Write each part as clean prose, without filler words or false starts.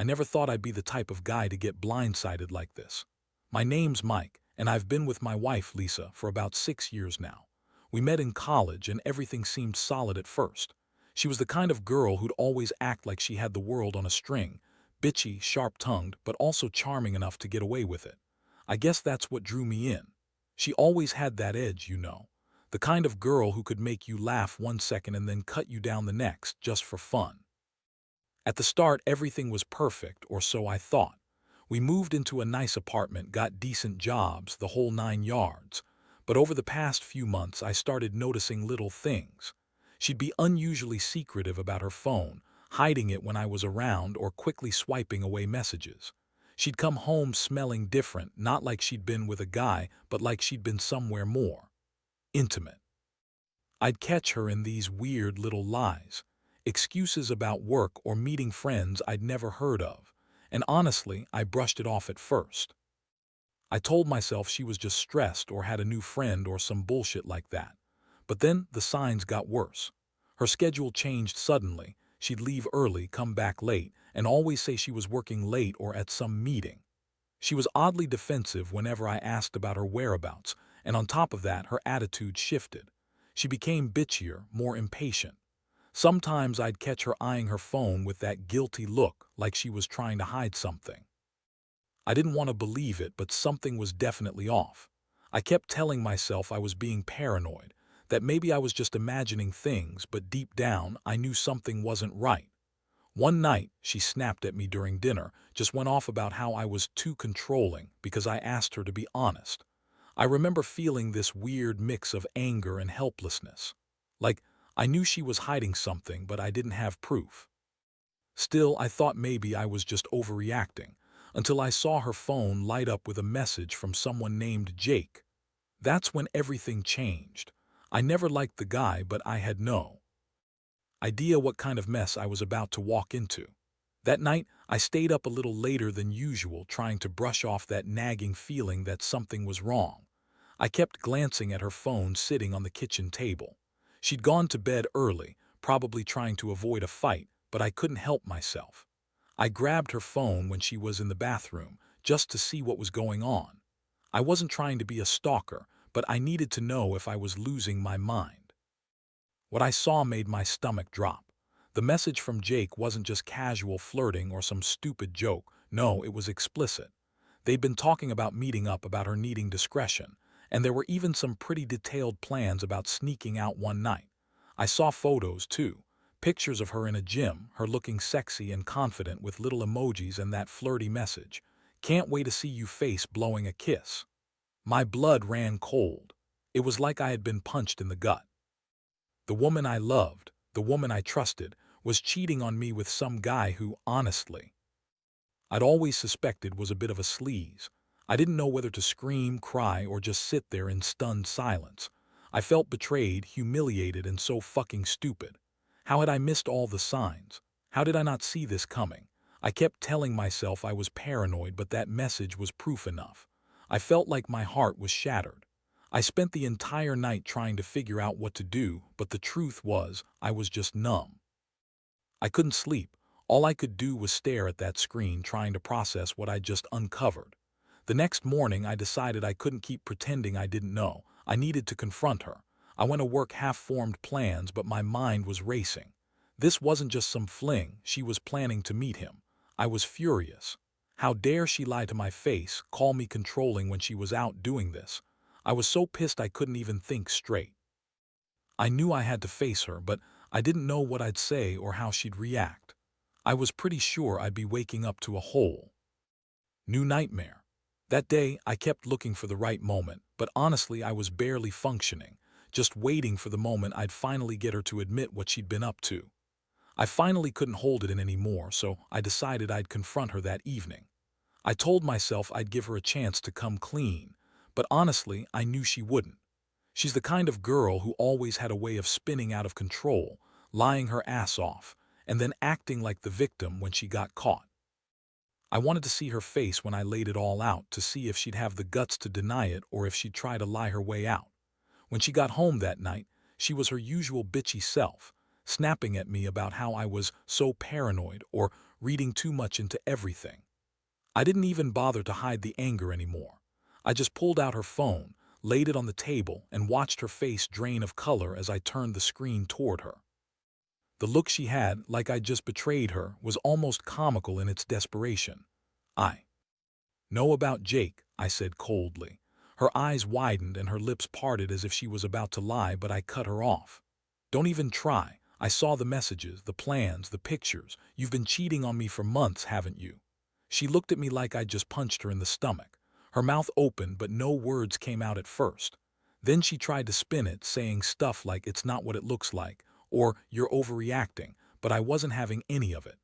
never thought I'd be the type of guy to get blindsided like this. My name's Mike, and I've been with my wife, Lisa, for about 6 years now. We met in college, and everything seemed solid at first. She was the kind of girl who'd always act like she had the world on a string, bitchy, sharp-tongued, but also charming enough to get away with it. I guess that's what drew me in. She always had that edge, you know. The kind of girl who could make you laugh one second and then cut you down the next just for fun. At the start, everything was perfect, or so I thought. We moved into a nice apartment, got decent jobs, the whole 9 yards. But over the past few months, I started noticing little things. She'd be unusually secretive about her phone, hiding it when I was around or quickly swiping away messages. She'd come home smelling different, not like she'd been with a guy, but like she'd been somewhere more intimate. I'd catch her in these weird little lies, excuses about work or meeting friends I'd never heard of, and honestly, I brushed it off at first. I told myself she was just stressed or had a new friend or some bullshit like that. But then the signs got worse. Her schedule changed suddenly. She'd leave early, come back late, and always say she was working late or at some meeting. She was oddly defensive whenever I asked about her whereabouts, and on top of that, her attitude shifted. She became bitchier, more impatient. Sometimes I'd catch her eyeing her phone with that guilty look, like she was trying to hide something. I didn't want to believe it, but something was definitely off. I kept telling myself I was being paranoid, that maybe I was just imagining things, but deep down, I knew something wasn't right. One night, she snapped at me during dinner, just went off about how I was too controlling because I asked her to be honest. I remember feeling this weird mix of anger and helplessness. Like, I knew she was hiding something, but I didn't have proof. Still, I thought maybe I was just overreacting, until I saw her phone light up with a message from someone named Jake. That's when everything changed. I never liked the guy, but I had no idea what kind of mess I was about to walk into. That night, I stayed up a little later than usual, trying to brush off that nagging feeling that something was wrong. I kept glancing at her phone sitting on the kitchen table. She'd gone to bed early, probably trying to avoid a fight, but I couldn't help myself. I grabbed her phone when she was in the bathroom, just to see what was going on. I wasn't trying to be a stalker, but I needed to know if I was losing my mind. What I saw made my stomach drop. The message from Jake wasn't just casual flirting or some stupid joke. No, it was explicit. They'd been talking about meeting up, about her needing discretion, and there were even some pretty detailed plans about sneaking out one night. I saw photos, too. Pictures of her in a gym, her looking sexy and confident with little emojis and that flirty message. Can't wait to see you face blowing a kiss. My blood ran cold. It was like I had been punched in the gut. The woman I loved, the woman I trusted, was cheating on me with some guy who, honestly, I'd always suspected was a bit of a sleaze. I didn't know whether to scream, cry, or just sit there in stunned silence. I felt betrayed, humiliated, and so fucking stupid. How had I missed all the signs? How did I not see this coming? I kept telling myself I was paranoid, but that message was proof enough. I felt like my heart was shattered. I spent the entire night trying to figure out what to do, but the truth was, I was just numb. I couldn't sleep. All I could do was stare at that screen, trying to process what I'd just uncovered. The next morning, I decided I couldn't keep pretending I didn't know. I needed to confront her. I went to work half-formed plans, but my mind was racing. This wasn't just some fling. She was planning to meet him. I was furious. How dare she lie to my face, call me controlling when she was out doing this? I was so pissed I couldn't even think straight. I knew I had to face her, but I didn't know what I'd say or how she'd react. I was pretty sure I'd be waking up to a whole new nightmare. That day, I kept looking for the right moment, but honestly, I was barely functioning, just waiting for the moment I'd finally get her to admit what she'd been up to. I finally couldn't hold it in anymore, so I decided I'd confront her that evening. I told myself I'd give her a chance to come clean, but honestly, I knew she wouldn't. She's the kind of girl who always had a way of spinning out of control, lying her ass off, and then acting like the victim when she got caught. I wanted to see her face when I laid it all out, to see if she'd have the guts to deny it or if she'd try to lie her way out. When she got home that night, she was her usual bitchy self, snapping at me about how I was so paranoid or reading too much into everything. I didn't even bother to hide the anger anymore. I just pulled out her phone, laid it on the table, and watched her face drain of color as I turned the screen toward her. The look she had, like I'd just betrayed her, was almost comical in its desperation. "I know about Jake," I said coldly. Her eyes widened and her lips parted as if she was about to lie, but I cut her off. "Don't even try. I saw the messages, the plans, the pictures. You've been cheating on me for months, haven't you?" She looked at me like I'd just punched her in the stomach. Her mouth opened, but no words came out at first. Then she tried to spin it, saying stuff like "it's not what it looks like," or "you're overreacting," but I wasn't having any of it.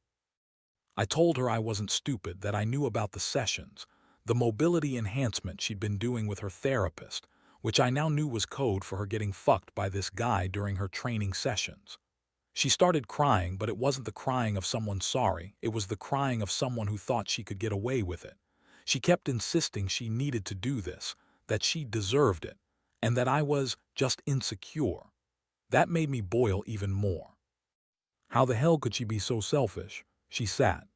I told her I wasn't stupid, that I knew about the sessions, the mobility enhancement she'd been doing with her therapist, which I now knew was code for her getting fucked by this guy during her training sessions. She started crying, but it wasn't the crying of someone sorry, it was the crying of someone who thought she could get away with it. She kept insisting she needed to do this, that she deserved it, and that I was just insecure. That made me boil even more. How the hell could she be so selfish? She sat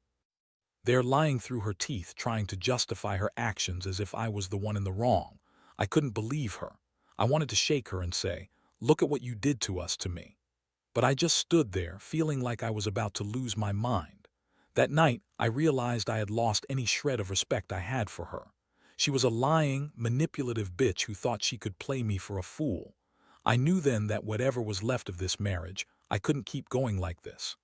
there lying through her teeth, trying to justify her actions as if I was the one in the wrong. I couldn't believe her. I wanted to shake her and say, "Look at what you did to me." But I just stood there, feeling like I was about to lose my mind. That night, I realized I had lost any shred of respect I had for her. She was a lying, manipulative bitch who thought she could play me for a fool. I knew then that whatever was left of this marriage, I couldn't keep going like this.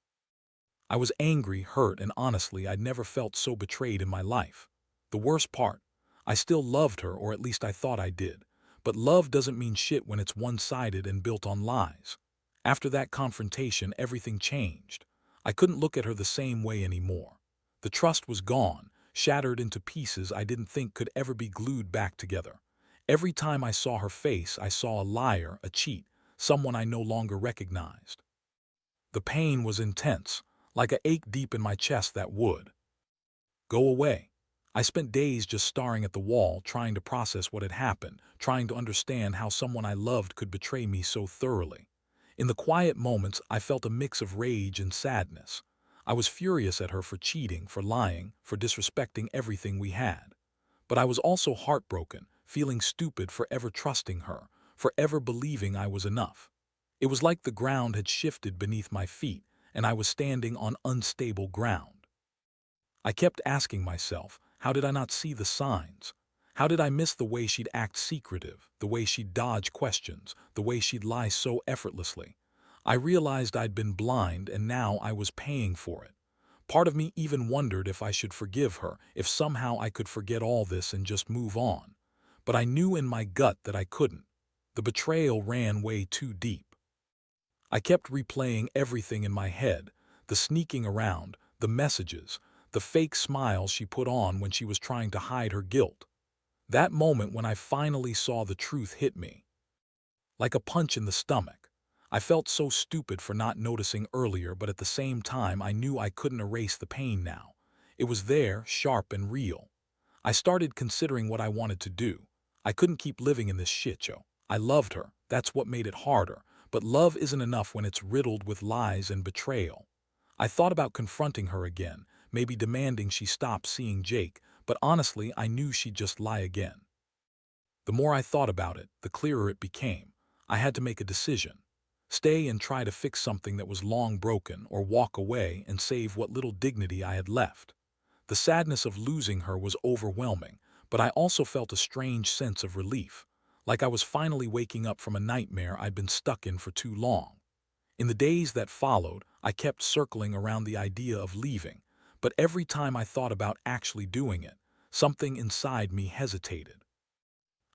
I was angry, hurt, and honestly, I'd never felt so betrayed in my life. The worst part, I still loved her, or at least I thought I did. But love doesn't mean shit when it's one-sided and built on lies. After that confrontation, everything changed. I couldn't look at her the same way anymore. The trust was gone, shattered into pieces I didn't think could ever be glued back together. Every time I saw her face, I saw a liar, a cheat, someone I no longer recognized. The pain was intense, like an ache deep in my chest that would go away. I spent days just staring at the wall, trying to process what had happened, trying to understand how someone I loved could betray me so thoroughly. In the quiet moments, I felt a mix of rage and sadness. I was furious at her for cheating, for lying, for disrespecting everything we had. But I was also heartbroken, feeling stupid for ever trusting her, for ever believing I was enough. It was like the ground had shifted beneath my feet, and I was standing on unstable ground. I kept asking myself, how did I not see the signs? How did I miss the way she'd act secretive, the way she'd dodge questions, the way she'd lie so effortlessly? I realized I'd been blind, and now I was paying for it. Part of me even wondered if I should forgive her, if somehow I could forget all this and just move on. But I knew in my gut that I couldn't. The betrayal ran way too deep. I kept replaying everything in my head, the sneaking around, the messages, the fake smiles she put on when she was trying to hide her guilt. That moment when I finally saw the truth hit me like a punch in the stomach. I felt so stupid for not noticing earlier, but at the same time I knew I couldn't erase the pain now. It was there, sharp and real. I started considering what I wanted to do. I couldn't keep living in this shit show. I loved her, that's what made it harder, but love isn't enough when it's riddled with lies and betrayal. I thought about confronting her again, maybe demanding she stop seeing Jake, but honestly I knew she'd just lie again. The more I thought about it, the clearer it became. I had to make a decision. Stay and try to fix something that was long broken, or walk away and save what little dignity I had left. The sadness of losing her was overwhelming, but I also felt a strange sense of relief, like I was finally waking up from a nightmare I'd been stuck in for too long. In the days that followed, I kept circling around the idea of leaving, but every time I thought about actually doing it, something inside me hesitated.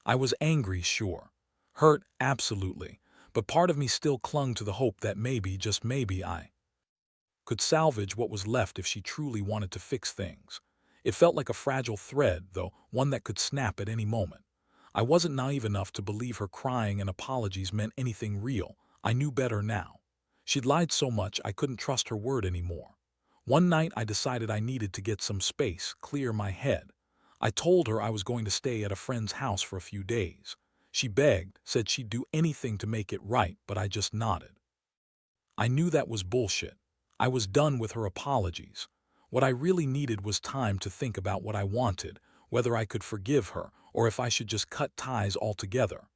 I was angry, sure. Hurt, absolutely. But part of me still clung to the hope that maybe, just maybe, I could salvage what was left if she truly wanted to fix things. It felt like a fragile thread, though, one that could snap at any moment. I wasn't naive enough to believe her crying and apologies meant anything real. I knew better now. She'd lied so much I couldn't trust her word anymore. One night I decided I needed to get some space, clear my head. I told her I was going to stay at a friend's house for a few days. She begged, said she'd do anything to make it right, but I just nodded. I knew that was bullshit. I was done with her apologies. What I really needed was time to think about what I wanted, whether I could forgive her or if I should just cut ties altogether.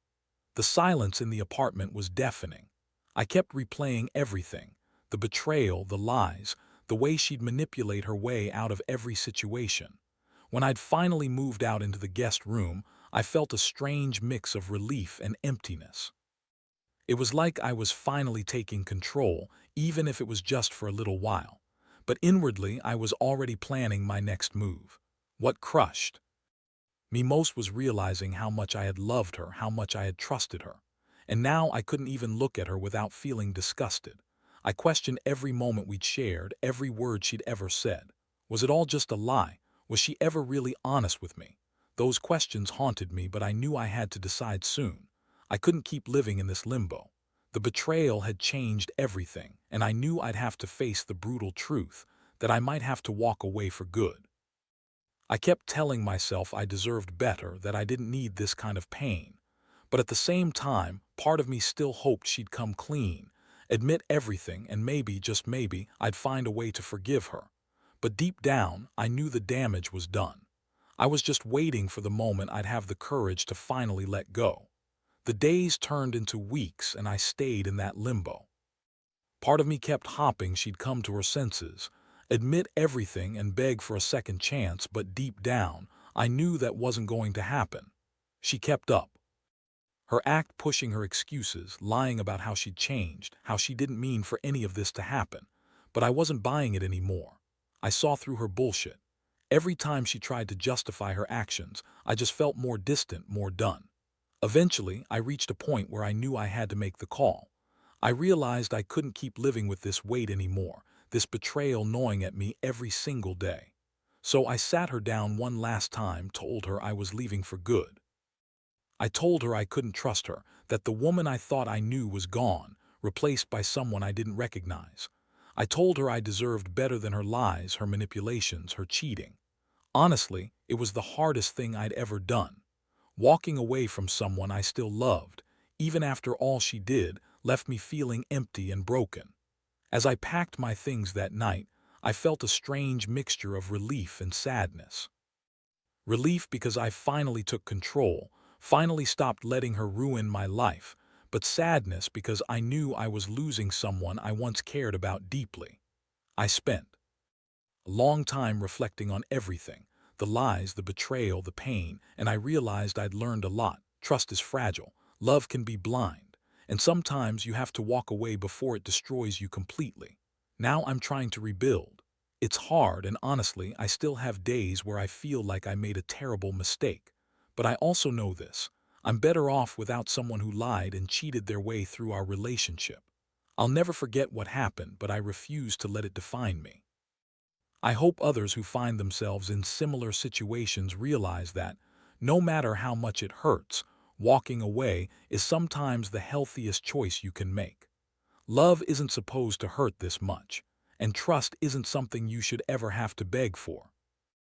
The silence in the apartment was deafening. I kept replaying everything: the betrayal, the lies, the way she'd manipulate her way out of every situation. When I'd finally moved out into the guest room, I felt a strange mix of relief and emptiness. It was like I was finally taking control, even if it was just for a little while. But inwardly, I was already planning my next move. What crushed me most was realizing how much I had loved her, how much I had trusted her. And now I couldn't even look at her without feeling disgusted. I questioned every moment we'd shared, every word she'd ever said. Was it all just a lie? Was she ever really honest with me? Those questions haunted me, but I knew I had to decide soon. I couldn't keep living in this limbo. The betrayal had changed everything, and I knew I'd have to face the brutal truth, that I might have to walk away for good. I kept telling myself I deserved better, that I didn't need this kind of pain. But at the same time, part of me still hoped she'd come clean, admit everything, and maybe, just maybe, I'd find a way to forgive her. But deep down, I knew the damage was done. I was just waiting for the moment I'd have the courage to finally let go. The days turned into weeks, and I stayed in that limbo. Part of me kept hoping she'd come to her senses, admit everything and beg for a second chance, but deep down, I knew that wasn't going to happen. She kept up. Her act, pushing her excuses, lying about how she'd changed, how she didn't mean for any of this to happen. But I wasn't buying it anymore. I saw through her bullshit. Every time she tried to justify her actions, I just felt more distant, more done. Eventually, I reached a point where I knew I had to make the call. I realized I couldn't keep living with this weight anymore, this betrayal gnawing at me every single day. So I sat her down one last time, told her I was leaving for good. I told her I couldn't trust her, that the woman I thought I knew was gone, replaced by someone I didn't recognize. I told her I deserved better than her lies, her manipulations, her cheating. Honestly, it was the hardest thing I'd ever done. Walking away from someone I still loved, even after all she did, left me feeling empty and broken. As I packed my things that night, I felt a strange mixture of relief and sadness. Relief because I finally took control, finally stopped letting her ruin my life, but sadness because I knew I was losing someone I once cared about deeply. I spent a long time reflecting on everything: the lies, the betrayal, the pain, and I realized I'd learned a lot. Trust is fragile, love can be blind, and sometimes you have to walk away before it destroys you completely. Now I'm trying to rebuild. It's hard, and honestly, I still have days where I feel like I made a terrible mistake. But I also know this: I'm better off without someone who lied and cheated their way through our relationship. I'll never forget what happened, but I refuse to let it define me. I hope others who find themselves in similar situations realize that, no matter how much it hurts, walking away is sometimes the healthiest choice you can make. Love isn't supposed to hurt this much, and trust isn't something you should ever have to beg for.